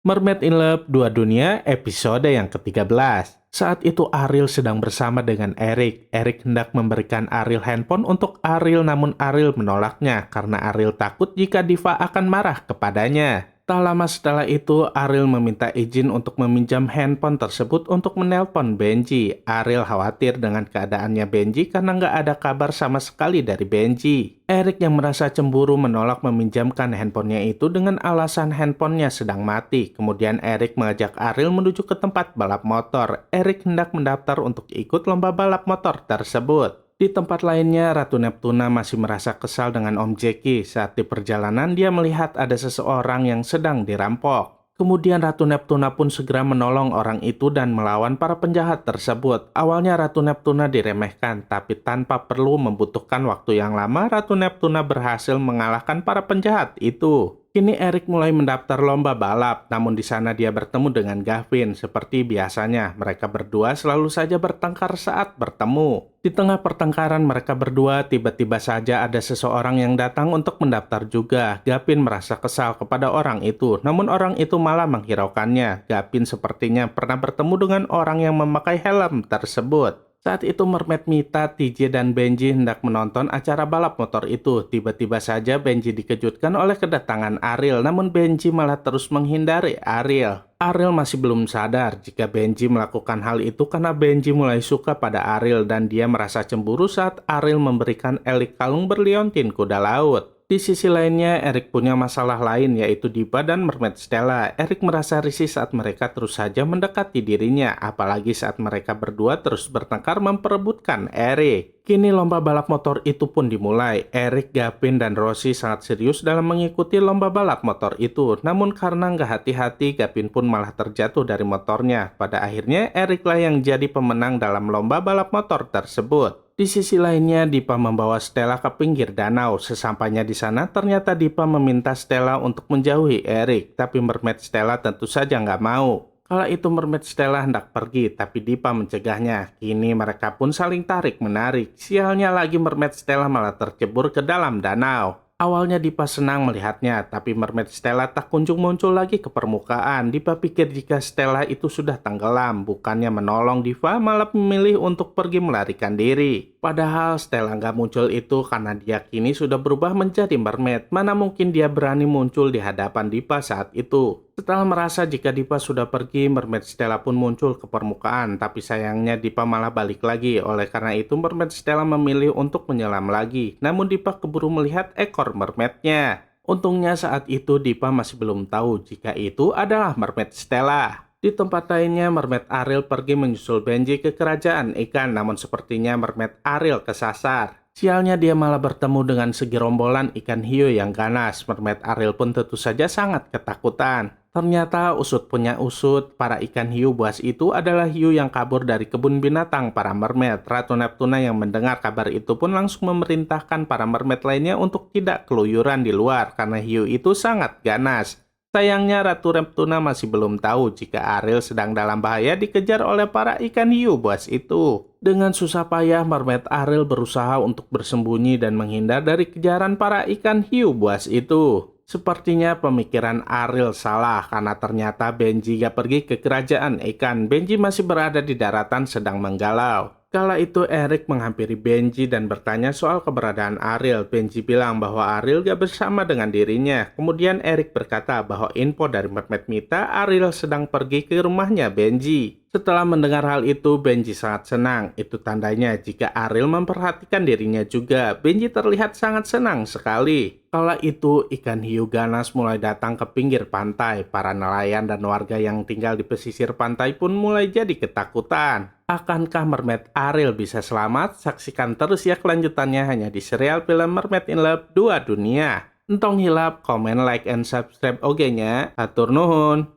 Mermaid in Love Dua Dunia episode yang ke-13. Saat itu Ariel sedang bersama dengan Eric. Eric hendak memberikan Ariel handphone untuk Ariel, namun Ariel menolaknya karena Ariel takut jika Diva akan marah kepadanya. Tak lama setelah itu, Ariel meminta izin untuk meminjam handphone tersebut untuk menelpon Benji. Ariel khawatir dengan keadaannya Benji karena nggak ada kabar sama sekali dari Benji. Eric yang merasa cemburu menolak meminjamkan handphonenya itu dengan alasan handphonenya sedang mati. Kemudian Eric mengajak Ariel menuju ke tempat balap motor. Eric hendak mendaftar untuk ikut lomba balap motor tersebut. Di tempat lainnya, Ratu Neptuna masih merasa kesal dengan Om Jackie. Saat di perjalanan, dia melihat ada seseorang yang sedang dirampok. Kemudian Ratu Neptuna pun segera menolong orang itu dan melawan para penjahat tersebut. Awalnya Ratu Neptuna diremehkan, tapi tanpa perlu membutuhkan waktu yang lama, Ratu Neptuna berhasil mengalahkan para penjahat itu. Kini Eric mulai mendaftar lomba balap, namun di sana dia bertemu dengan Gavin. Seperti biasanya, mereka berdua selalu saja bertengkar saat bertemu. Di tengah pertengkaran mereka berdua, tiba-tiba saja ada seseorang yang datang untuk mendaftar juga. Gavin merasa kesal kepada orang itu, namun orang itu malah menghiraukannya. Gavin sepertinya pernah bertemu dengan orang yang memakai helm tersebut. Saat itu Mermaid Mita, TJ, dan Benji hendak menonton acara balap motor itu. Tiba-tiba saja Benji dikejutkan oleh kedatangan Ariel, namun Benji malah terus menghindari Ariel. Ariel masih belum sadar jika Benji melakukan hal itu karena Benji mulai suka pada Ariel dan dia merasa cemburu saat Ariel memberikan Elik kalung berliontin kuda laut. Di sisi lainnya, Eric punya masalah lain yaitu Diva dan Mermaid Stella. Eric merasa risih saat mereka terus saja mendekati dirinya, apalagi saat mereka berdua terus bertengkar memperebutkan Eric. Kini lomba balap motor itu pun dimulai. Eric, Gavin, dan Rosie sangat serius dalam mengikuti lomba balap motor itu. Namun karena nggak hati-hati, Gavin pun malah terjatuh dari motornya. Pada akhirnya, Eric lah yang jadi pemenang dalam lomba balap motor tersebut. Di sisi lainnya, Diva membawa Stella ke pinggir danau. Sesampainya di sana, ternyata Diva meminta Stella untuk menjauhi Eric. Tapi Mermaid Stella tentu saja nggak mau. Kala itu Mermaid Stella hendak pergi, tapi Diva mencegahnya. Kini mereka pun saling tarik-menarik. Sialnya lagi Mermaid Stella malah tercebur ke dalam danau. Awalnya Diva senang melihatnya, tapi Mermaid Stella tak kunjung muncul lagi ke permukaan. Diva pikir jika Stella itu sudah tenggelam, bukannya menolong Diva malah memilih untuk pergi melarikan diri. Padahal Stella nggak muncul itu karena dia kini sudah berubah menjadi mermaid. Mana mungkin dia berani muncul di hadapan Diva saat itu. Setelah merasa jika Diva sudah pergi, Mermaid Stella pun muncul ke permukaan. Tapi sayangnya Diva malah balik lagi. Oleh karena itu Mermaid Stella memilih untuk menyelam lagi. Namun Diva keburu melihat ekor mermaidnya. Untungnya saat itu Diva masih belum tahu jika itu adalah Mermaid Stella. Di tempat lainnya, Mermaid Ariel pergi menyusul Benji ke kerajaan ikan, namun sepertinya Mermaid Ariel kesasar. Sialnya dia malah bertemu dengan segerombolan ikan hiu yang ganas. Mermaid Ariel pun tentu saja sangat ketakutan. Ternyata usut punya usut, para ikan hiu buas itu adalah hiu yang kabur dari kebun binatang para mermaid. Ratu Neptuna yang mendengar kabar itu pun langsung memerintahkan para mermaid lainnya untuk tidak keluyuran di luar karena hiu itu sangat ganas. Sayangnya Ratu Neptuna masih belum tahu jika Ariel sedang dalam bahaya dikejar oleh para ikan hiu buas itu. Dengan susah payah, Mermaid Ariel berusaha untuk bersembunyi dan menghindar dari kejaran para ikan hiu buas itu. Sepertinya pemikiran Ariel salah karena ternyata Benji gak pergi ke kerajaan ikan. Benji masih berada di daratan sedang menggalau. Kala itu Eric menghampiri Benji dan bertanya soal keberadaan Ariel. Benji bilang bahwa Ariel gak bersama dengan dirinya. Kemudian Eric berkata bahwa info dari Mermaid Mita, Ariel sedang pergi ke rumahnya Benji. Setelah mendengar hal itu, Benji sangat senang. Itu tandanya jika Ariel memperhatikan dirinya juga. Benji terlihat sangat senang sekali. Kala itu, ikan hiu ganas mulai datang ke pinggir pantai. Para nelayan dan warga yang tinggal di pesisir pantai pun mulai jadi ketakutan. Akankah Mermaid Ariel bisa selamat? Saksikan terus ya kelanjutannya hanya di serial film Mermaid in Love Dua Dunia. Entong hilap, komen, like, and subscribe oge nya. Hatur nuhun.